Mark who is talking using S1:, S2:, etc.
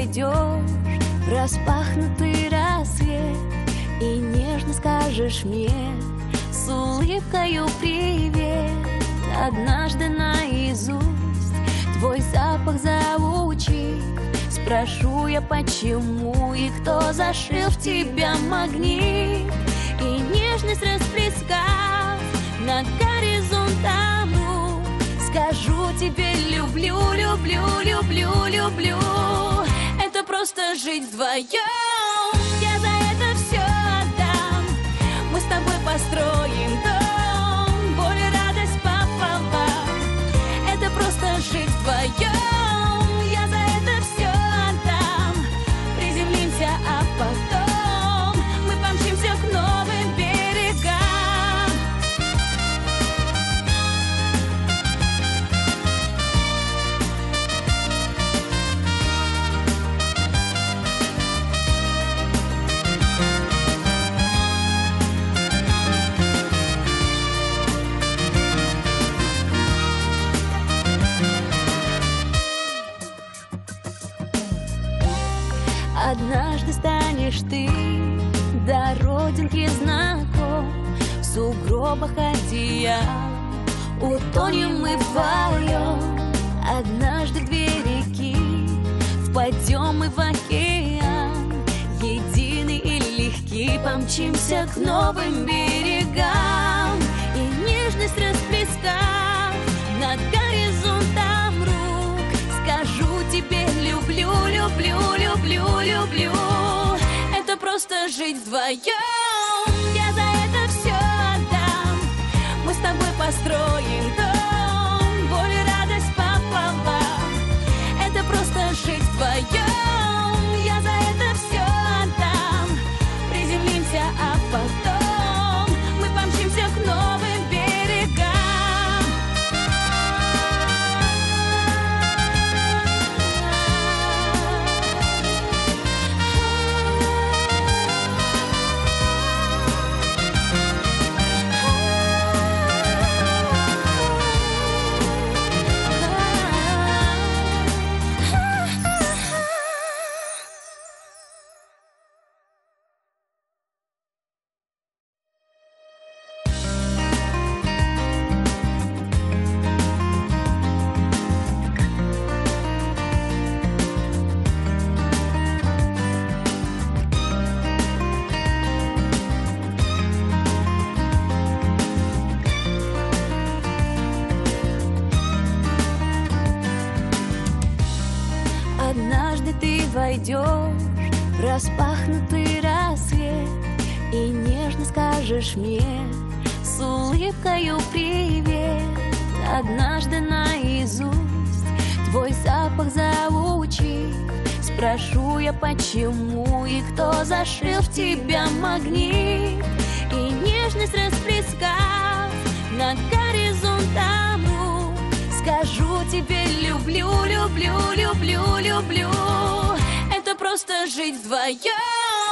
S1: войдешь в распахнутый рассвет и нежно скажешь мне с улыбкою привет. Однажды наизусть твой запах заучив, спрошу я, почему и кто зашил в тебя магнит. И нежность расплескав над горизонтом рук, скажу тебе люблю, люблю, люблю, люблю. Это просто жить вдвоем, я за это все отдам. Мы с тобой построим дом, боль и радость пополам. Это просто жить вдвоем, я за это все отдам. Приземлимся, а потом мы помчимся к новым берегам. Однажды станешь ты до родинки знаком, в сугробах одеял утонем мы вдвоем. Однажды две реки впадем мы в океан, единый и легкий помчимся к новым берегам. И нежность расплескав над горизонтом рук, скажу тебе люблю, люблю, люблю, люблю. Это просто жить вдвоем, я за это все отдам. Мы с тобой построим дом, боль и радость пополам. Это просто жить вдвоем, я за это все отдам. Приземлимся, а потом мы помчимся к новым берегам. Однажды ты войдешь в распахнутый рассвет и нежно скажешь мне с улыбкою привет. Однажды наизусть твой запах заучив, спрошу я, почему и кто зашил в тебя магнит. И нежность расплескав над горизонтом рук, скажу тебе люблю, люблю, люблю, люблю. Это просто жить вдвоем.